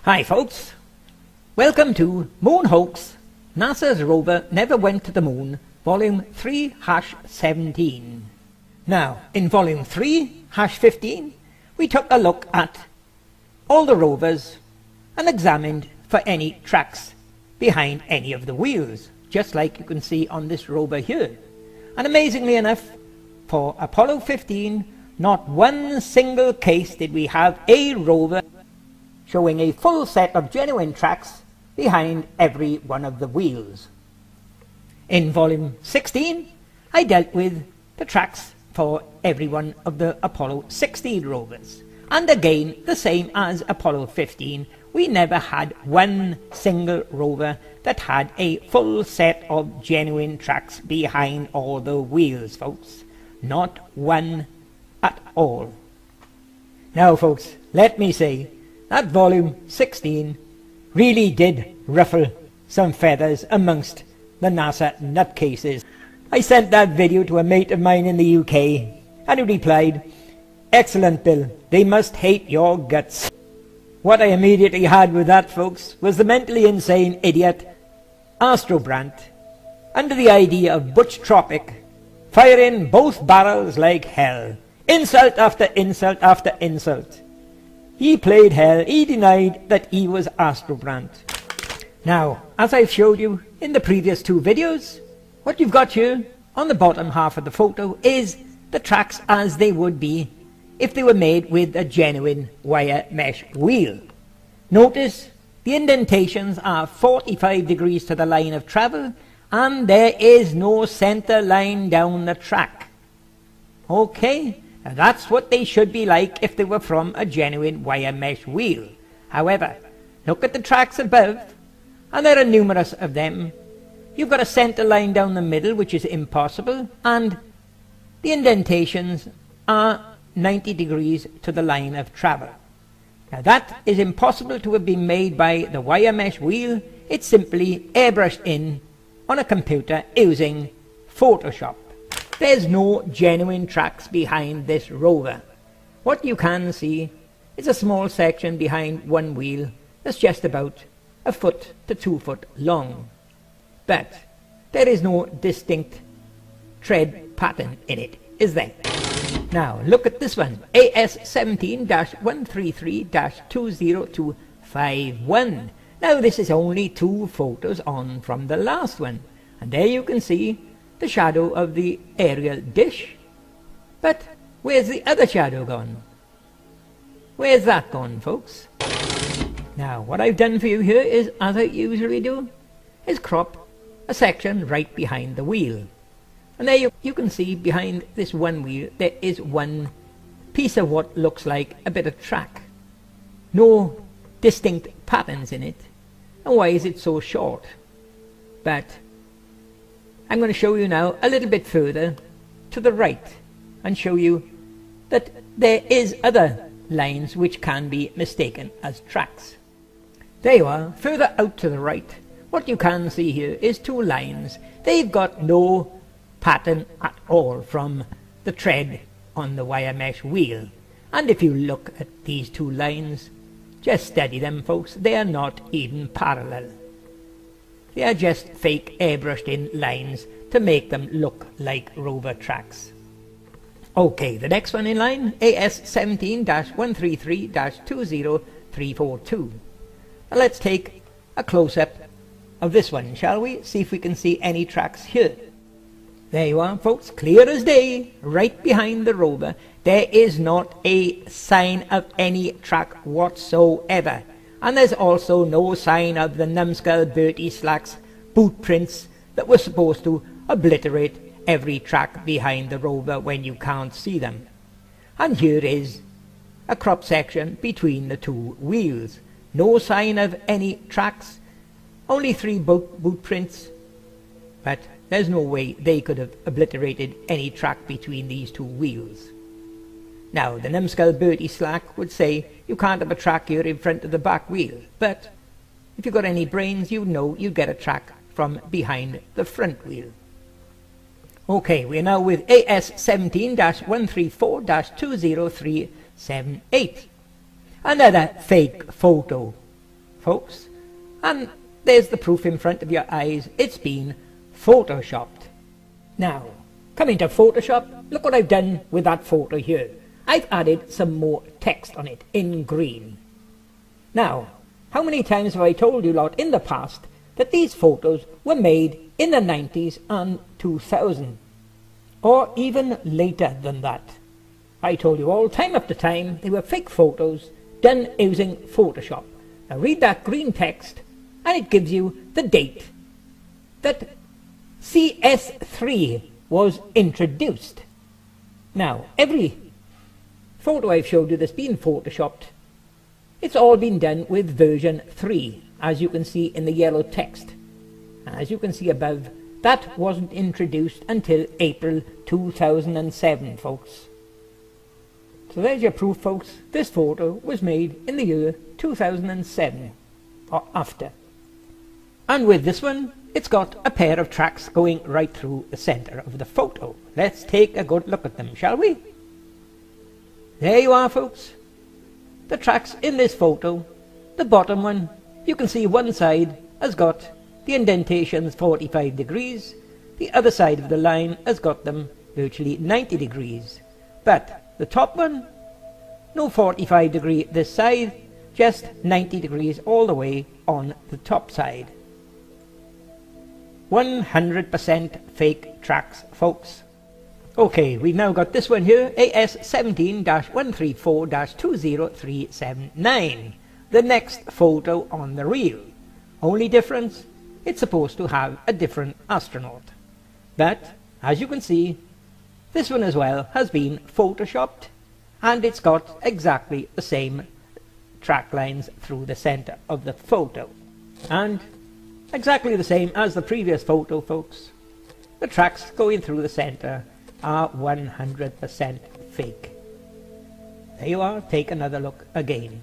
Hi folks, welcome to Moon Hoax, NASA's rover never went to the moon, volume 3-17. Now, in volume 3-15, we took a look at all the rovers and examined for any tracks behind any of the wheels, just like you can see on this rover here. And amazingly enough, for Apollo 15, not one single case did we have a rover showing a full set of genuine tracks behind every one of the wheels. In volume 16, I dealt with the tracks for every one of the Apollo 16 rovers. And again, the same as Apollo 15, we never had one single rover that had a full set of genuine tracks behind all the wheels, folks. Not one at all. Now, folks, let me say, that volume 16 really did ruffle some feathers amongst the NASA nutcases. I sent that video to a mate of mine in the UK, and he replied, "Excellent, Bill, they must hate your guts." What I immediately had with that, folks, was the mentally insane idiot Astrobrandt, under the idea of Butch Tropic, firing both barrels like hell. Insult after insult after insult. He played hell. He denied that he was Astrobrandt. Now, as I've showed you in the previous two videos, what you've got here on the bottom half of the photo is the tracks as they would be if they were made with a genuine wire mesh wheel. Notice the indentations are 45 degrees to the line of travel, and there is no center line down the track. Okay? Now that's what they should be like if they were from a genuine wire mesh wheel. However, look at the tracks above, and there are numerous of them. You've got a center line down the middle, which is impossible, and the indentations are 90 degrees to the line of travel. Now that is impossible to have been made by the wire mesh wheel. It's simply airbrushed in on a computer using Photoshop. There's no genuine tracks behind this rover. What you can see is a small section behind one wheel that's just about 1 foot to 2 foot long. But there is no distinct tread pattern in it, is there? Now look at this one, AS17-133-20251. Now this is only 2 photos on from the last one, and there you can see the shadow of the aerial dish. But where's the other shadow gone? Where's that gone, folks? Now what I've done for you here is, as I usually do, is crop a section right behind the wheel. And there you can see behind this one wheel there is one piece of what looks like a bit of track. No distinct patterns in it. And why is it so short? But I'm going to show you now a little bit further to the right and show you that there is other lines which can be mistaken as tracks. There you are, further out to the right. What you can see here is 2 lines. They've got no pattern at all from the tread on the wire mesh wheel. And if you look at these 2 lines, just study them, folks, they are not even parallel. They are just fake airbrushed in lines to make them look like rover tracks. Okay, the next one in line, AS17-133-20342. Now let's take a close-up of this one, shall we? See if we can see any tracks here. There you are, folks, clear as day, right behind the rover. There is not a sign of any track whatsoever. And there's also no sign of the numbskull Bertie Slack's boot prints that were supposed to obliterate every track behind the rover when you can't see them. And here is a crop section between the 2 wheels. No sign of any tracks, only 3 boot prints, but there's no way they could have obliterated any track between these 2 wheels. Now, the numbskull Bertie Slack would say you can't have a track here in front of the back wheel, but if you've got any brains, you know you'd get a track from behind the front wheel. Okay, we're now with AS17-134-20378. Another fake photo folks, and there's the proof in front of your eyes. It's been photoshopped. Now, coming to Photoshop, look what I've done with that photo here. I've added some more text on it in green. Now, how many times have I told you lot in the past that these photos were made in the 90s and 2000, or even later than that? I told you all time after time they were fake photos done using Photoshop. Now read that green text and it gives you the date that CS3 was introduced. Now every photo I've showed you that's been photoshopped, it's all been done with version 3, as you can see in the yellow text. And as you can see above, that wasn't introduced until April 2007, folks. So there's your proof, folks. This photo was made in the year 2007 or after. And with this one, it's got a pair of tracks going right through the center of the photo. Let's take a good look at them, shall we? There you are, folks. The tracks in this photo. The bottom one, you can see one side has got the indentations 45 degrees. The other side of the line has got them virtually 90 degrees. But the top one, no 45 degree this side, just 90 degrees all the way on the top side. 100% fake tracks, folks. Okay, we've now got this one here, AS17-134-20379. The next photo on the reel. Only difference, it's supposed to have a different astronaut. But, as you can see, this one as well has been photoshopped, and it's got exactly the same track lines through the center of the photo. And exactly the same as the previous photo, folks. The tracks going through the center are 100% fake. There you are, take another look again.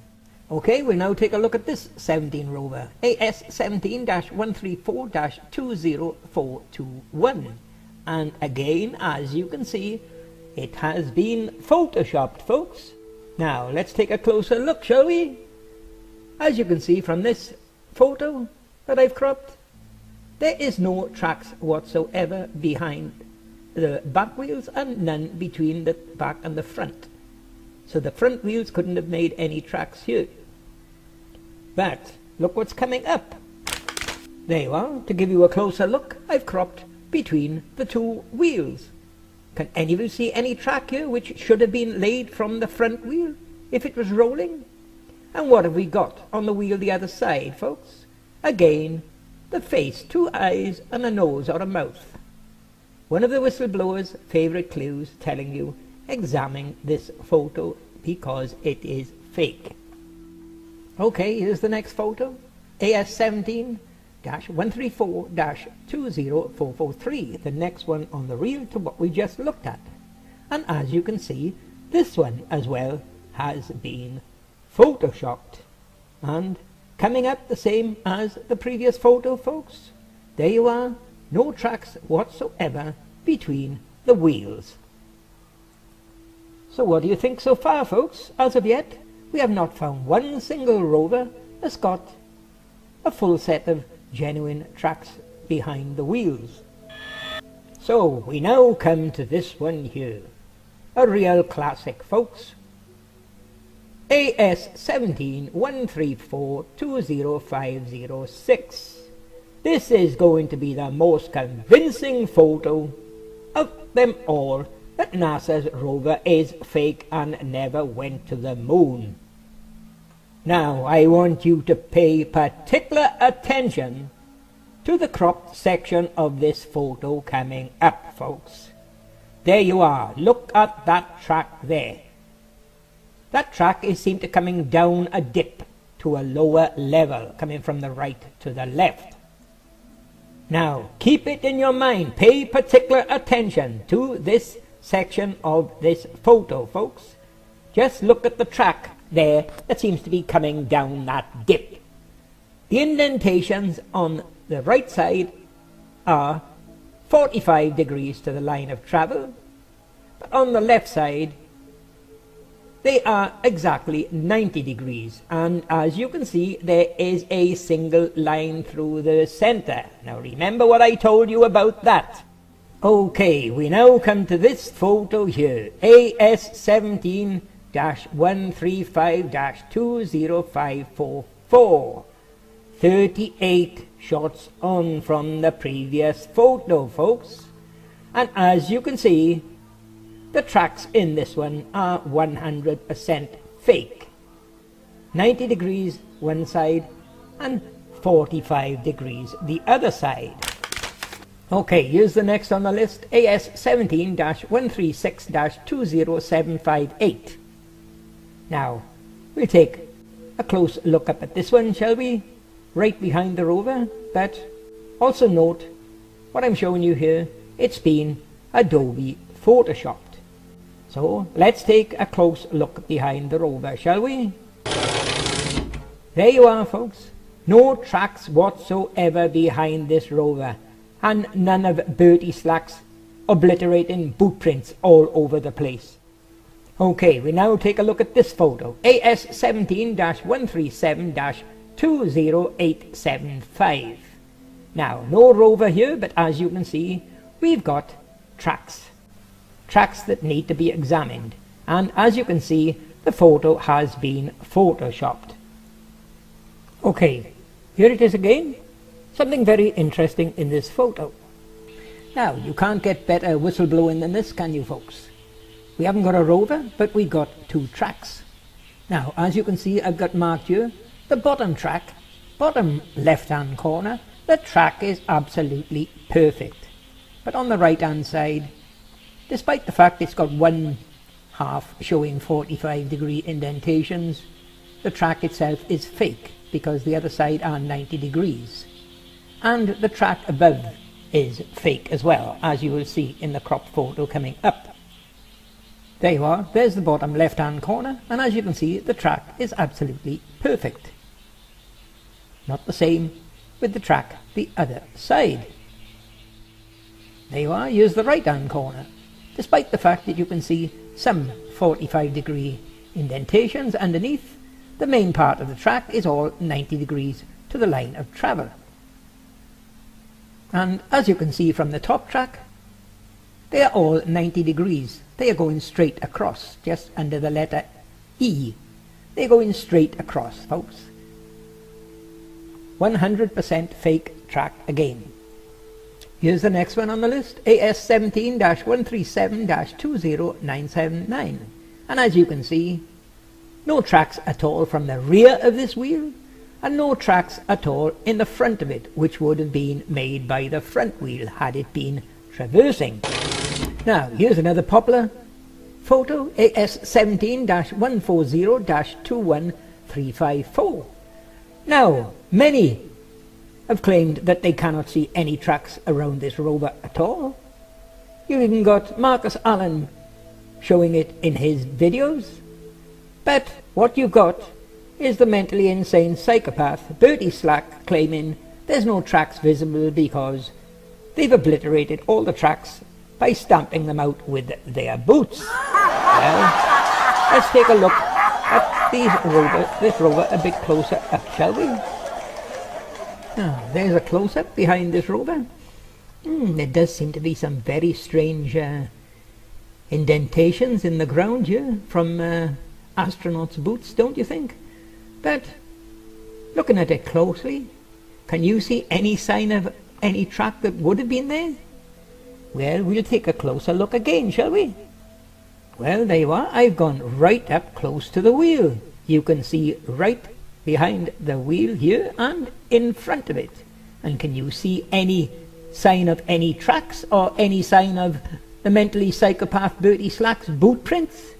Okay, we'll now take a look at this 17 rover, AS17-134-20421. And again, as you can see, it has been photoshopped, folks. Now, let's take a closer look, shall we? As you can see from this photo that I've cropped, there is no tracks whatsoever behind the back wheels and none between the back and the front. So the front wheels couldn't have made any tracks here. But look what's coming up. There you are. To give you a closer look, I've cropped between the two wheels. Can any of you see any track here which should have been laid from the front wheel if it was rolling? And what have we got on the wheel the other side, folks? Again, the face, 2 eyes and a nose or a mouth. One of the whistleblower's favourite clues telling you examine this photo because it is fake. Okay, here's the next photo. AS17-134-20443, the next one on the reel to what we just looked at. And as you can see, this one as well has been photoshopped. And coming up the same as the previous photo, folks. There you are, no tracks whatsoever between the wheels. So what do you think so far, folks? As of yet, we have not found one single rover that's got a full set of genuine tracks behind the wheels. So we now come to this one here, a real classic, folks. AS17-134-20506. This is going to be the most convincing photo of them all that NASA's rover is fake and never went to the moon. Now I want you to pay particular attention to the cropped section of this photo coming up, folks. There you are, look at that track there. That track is seen to coming down a dip to a lower level, coming from the right to the left. Now keep it in your mind, pay particular attention to this section of this photo, folks. Just look at the track there that seems to be coming down that dip. The indentations on the right side are 45 degrees to the line of travel, but on the left side they are exactly 90 degrees, and as you can see there is a single line through the center. Now remember what I told you about that. Okay, we now come to this photo here, AS17-135-20544. 38 shots on from the previous photo, folks. And as you can see, the tracks in this one are 100% fake. 90 degrees one side and 45 degrees the other side. Okay, here's the next on the list, AS17-136-20758. Now, we'll take a close look up at this one, shall we? Right behind the rover, but also note what I'm showing you here, it's been Adobe Photoshopped. So let's take a close look behind the rover, shall we? There you are, folks. No tracks whatsoever behind this rover, and none of Bertie Slack's obliterating boot prints all over the place. Okay, we now take a look at this photo, AS17-137-20875. Now, no rover here, but as you can see, we've got tracks that need to be examined, and as you can see, the photo has been photoshopped. Okay, here it is again. Something very interesting in this photo. Now, you can't get better whistleblowing than this, can you, folks? We haven't got a rover, but we got two tracks. Now, as you can see, I've got marked here the bottom track, bottom left-hand corner. The track is absolutely perfect. But on the right-hand side, despite the fact it's got one half showing 45-degree indentations, the track itself is fake because the other side are 90 degrees. And the track above is fake as well, as you will see in the crop photo coming up. There you are, there's the bottom left hand corner, and as you can see, the track is absolutely perfect. Not the same with the track the other side. There you are, here's the right hand corner. Despite the fact that you can see some 45-degree indentations underneath, the main part of the track is all 90 degrees to the line of travel. And as you can see from the top track, they are all 90 degrees. They are going straight across, just under the letter E. They're going straight across, folks. 100% fake track again. Here's the next one on the list, AS17-137-20979. And as you can see, no tracks at all from the rear of this wheel, and no tracks at all in the front of it, which would have been made by the front wheel had it been traversing. Now, here's another popular photo, AS17-140-21354. Now, many have claimed that they cannot see any tracks around this rover at all. You've even got Marcus Allen showing it in his videos. But what you've got is the mentally insane psychopath Bertie Slack claiming there's no tracks visible because they've obliterated all the tracks by stamping them out with their boots. Well, let's take a look at this rover a bit closer up, shall we? Now, there's a close-up behind this rover. There does seem to be some very strange indentations in the ground here from astronauts' boots, don't you think? But looking at it closely, can you see any sign of any track that would have been there? Well, we'll take a closer look again, shall we? Well, there you are. I've gone right up close to the wheel. You can see right behind the wheel here and in front of it. And can you see any sign of any tracks or any sign of the mentally psychopath Bertie Slack's boot prints?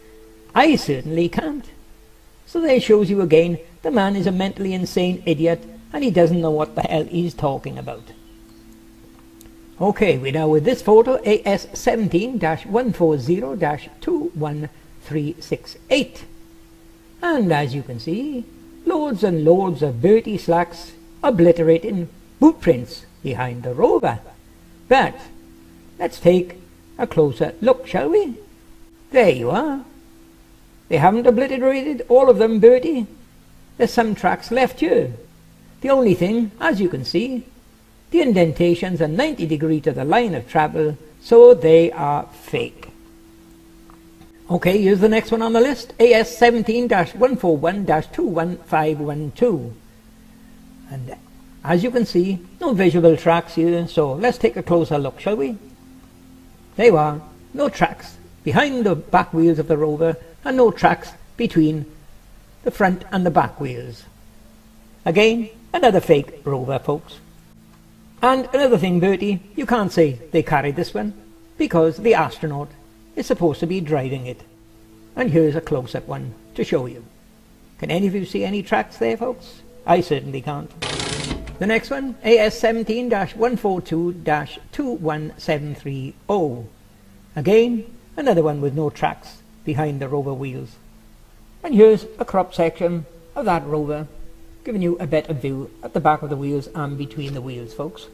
I certainly can't. So there shows you again, the man is a mentally insane idiot and he doesn't know what the hell he's talking about. Okay, we're now with this photo, AS17-140-21368. And as you can see, loads and loads of Bertie Slack's obliterating boot prints behind the rover. But let's take a closer look, shall we? There you are. They haven't obliterated all of them, Bertie. There's some tracks left here. The only thing, as you can see, the indentations are 90 degrees to the line of travel, so they are fake. Okay, here's the next one on the list, AS 17-141-21512. And as you can see, no visual tracks here, so let's take a closer look, shall we? There you are, no tracks behind the back wheels of the rover, and no tracks between the front and the back wheels. Again, another fake rover, folks. And another thing, Bertie, you can't say they carried this one, because the astronaut is supposed to be driving it. And here's a close-up one to show you. Can any of you see any tracks there, folks? I certainly can't. The next one, AS 17-142-21730. Again, another one with no tracks behind the rover wheels. And here's a crop section of that rover, giving you a better view at the back of the wheels and between the wheels, folks.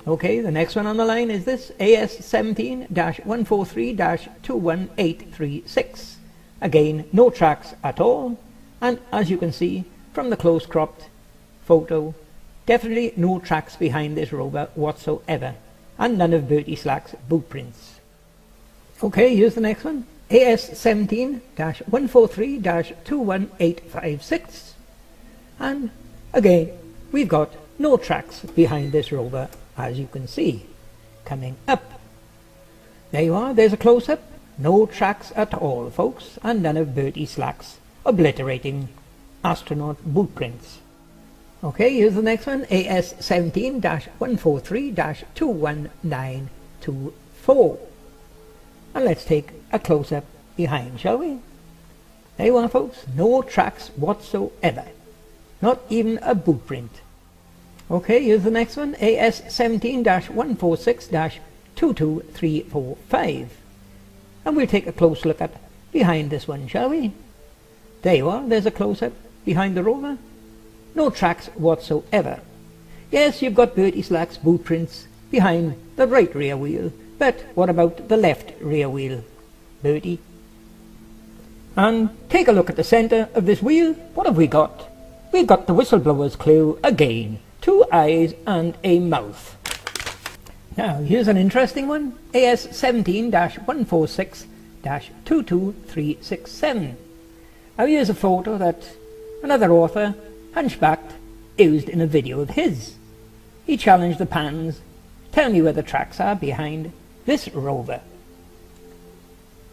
Okay, the next one on the line is this, AS 17-143-21836. Again, no tracks at all, and as you can see from the close cropped photo, definitely no tracks behind this rover whatsoever, and none of Bertie Slack's boot prints. Okay, here's the next one, AS 17-143-21856. And again, we've got no tracks behind this rover, as you can see, coming up. There you are, there's a close-up. No tracks at all, folks, and none of Bertie Slack's obliterating astronaut boot prints. Okay, here's the next one, AS 17-143-21924. And let's take a close-up behind, shall we? There you are, folks, no tracks whatsoever. Not even a boot print. Okay, here's the next one, AS 17-146-22345. And we'll take a close look at behind this one, shall we? There you are, there's a close-up behind the rover. No tracks whatsoever. Yes, you've got Bertie Slack's boot prints behind the right rear wheel, but what about the left rear wheel, Bertie? And take a look at the centre of this wheel. What have we got? We've got the whistleblower's clue again. 2 eyes and a mouth. Now here's an interesting one, AS 17-146-22367. Now here's a photo that another author, hunchbacked, used in a video of his. He challenged the pans, tell me where the tracks are behind this rover.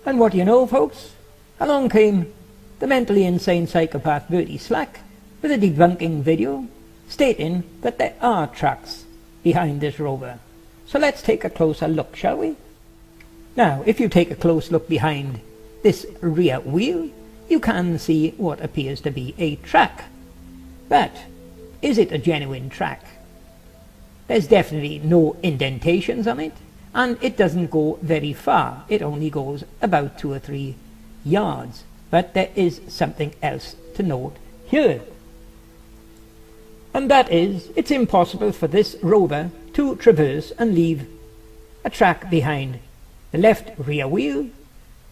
And what do you know, folks? Along came the mentally insane psychopath Bertie Slack with a debunking video stating that there are tracks behind this rover. So let's take a closer look, shall we? Now, if you take a close look behind this rear wheel, you can see what appears to be a track. But is it a genuine track? There's definitely no indentations on it, and it doesn't go very far. It only goes about 2 or 3 yards. But there is something else to note here. And that is, it's impossible for this rover to traverse and leave a track behind the left rear wheel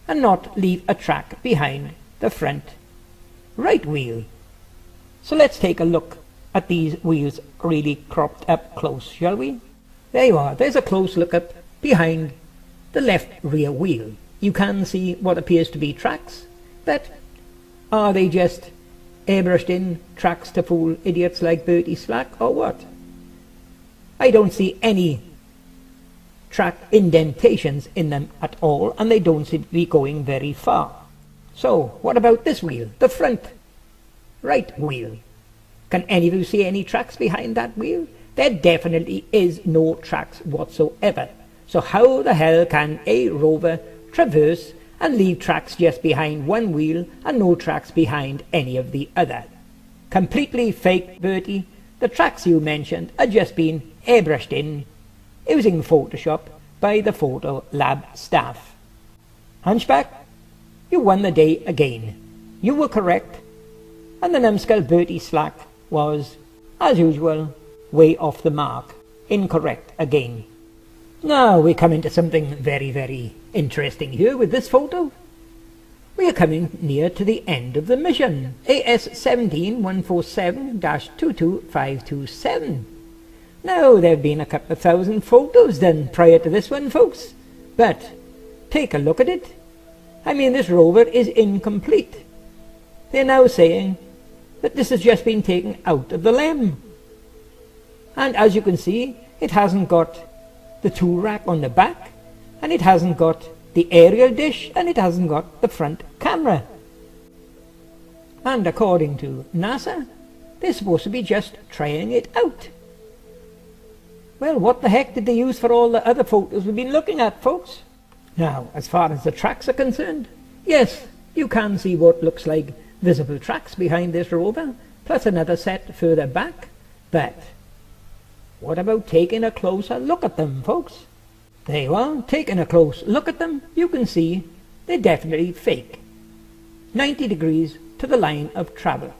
and not leave a track behind the front right wheel. So let's take a look at these wheels really cropped up close, shall we? There you are, there's a close look up behind the left rear wheel. You can see what appears to be tracks, but are they just airbrushed in tracks to fool idiots like Bertie Slack, or what? I don't see any track indentations in them at all, and they don't seem to be going very far. So what about this wheel, the front right wheel? Can any of you see any tracks behind that wheel? There definitely is no tracks whatsoever. So how the hell can a rover traverse and leave tracks just behind one wheel and no tracks behind any of the other? Completely fake, Bertie. The tracks you mentioned are just being airbrushed in using Photoshop by the photo lab staff. Hunchback, you won the day again. You were correct, and the numbskull Bertie Slack was, as usual, way off the mark. Incorrect again. Now we come into something very, very interesting here with this photo. we are coming near to the end of the mission. AS17147-22527. Now, there have been a couple of thousand photos done prior to this one, folks, but take a look at it. I mean, this rover is incomplete. They're now saying that this has just been taken out of the LEM. And as you can see, it hasn't got the tool rack on the back, and it hasn't got the aerial dish, and it hasn't got the front camera. And according to NASA, they're supposed to be just trying it out. Well, what the heck did they use for all the other photos we've been looking at, folks? Now, as far as the tracks are concerned, yes, you can see what looks like visible tracks behind this rover, plus another set further back. But what about taking a closer look at them, folks? There you are, taking a close look at them, you can see they're definitely fake. 90 degrees to the line of travel.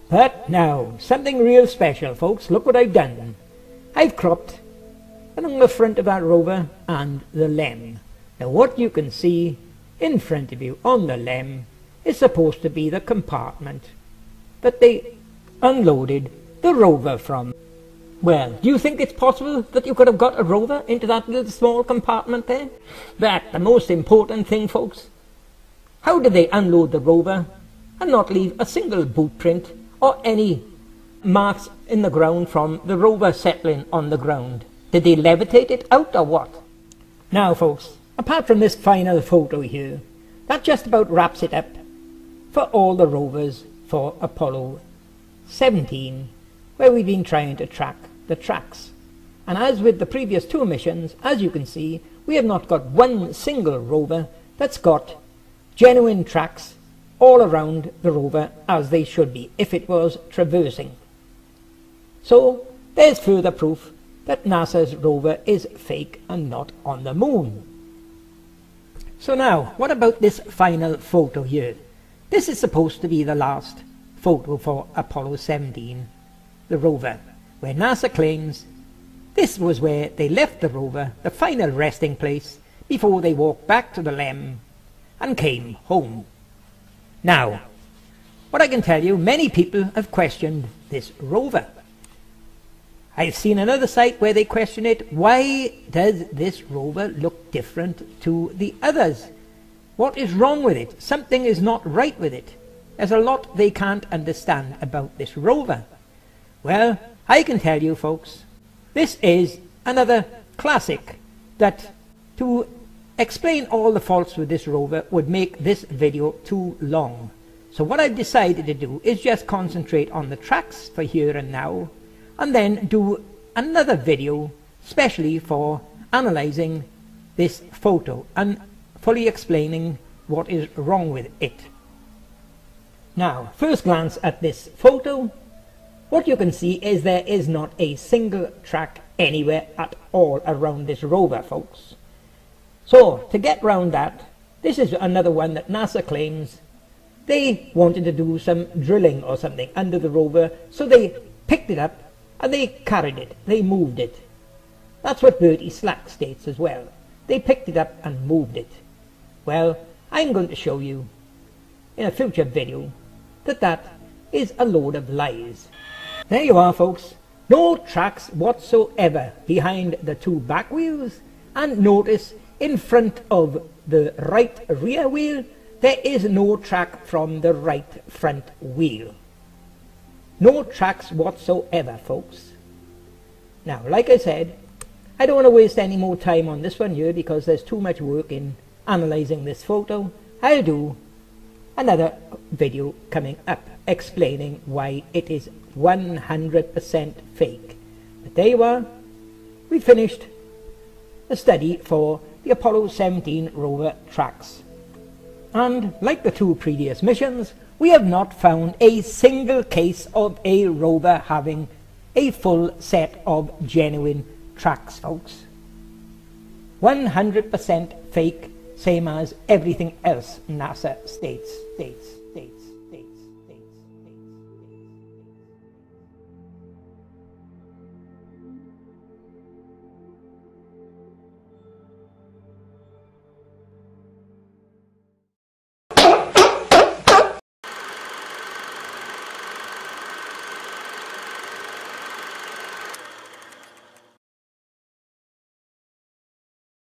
But now, something real special, folks. Look what I've done. I've cropped along the front of that rover and the LEM. Now what you can see in front of you on the LEM is supposed to be the compartment that they unloaded the rover from. Well, do you think it's possible that you could have got a rover into that little small compartment there? But the most important thing, folks, how did they unload the rover and not leave a single boot print or any marks in the ground from the rover settling on the ground? Did they levitate it out or what? Now, folks, apart from this final photo here, that just about wraps it up for all the rovers for Apollo 17, where we've been trying to track the tracks. And as with the previous two missions, as you can see, we have not got one single rover that's got genuine tracks all around the rover as they should be if it was traversing. So there's further proof that NASA's rover is fake and not on the moon. So now, what about this final photo here? This is supposed to be the last photo for Apollo 17, the rover, where NASA claims this was where they left the rover, the final resting place, before they walked back to the LEM and came home. Now, what I can tell you, many people have questioned this rover. I've seen another site where they question it. Why does this rover look different to the others? What is wrong with it? Something is not right with it. There's a lot they can't understand about this rover. Well, I can tell you, folks, this is another classic that to explain all the faults with this rover would make this video too long. So what I've decided to do is just concentrate on the tracks for here and now, and then do another video specially for analyzing this photo and fully explaining what is wrong with it. Now, first glance at this photo, what you can see is there is not a single track anywhere at all around this rover, folks. So, to get round that, this is another one that NASA claims they wanted to do some drilling or something under the rover, so they picked it up and they carried it, they moved it. That's what Bertie Slack states as well. They picked it up and moved it. Well, I'm going to show you in a future video that that is a load of lies. There you are, folks. No tracks whatsoever behind the two back wheels, and notice in front of the right rear wheel there is no track from the right front wheel. No tracks whatsoever, folks. Now, like I said, I don't want to waste any more time on this one here because there's too much work in analyzing this photo. I'll do another video coming up explaining why it is 100% fake. But there you are. We finished the study for the Apollo 17 rover tracks. And like the two previous missions, we have not found a single case of a rover having a full set of genuine tracks, folks. 100% fake, same as everything else NASA states.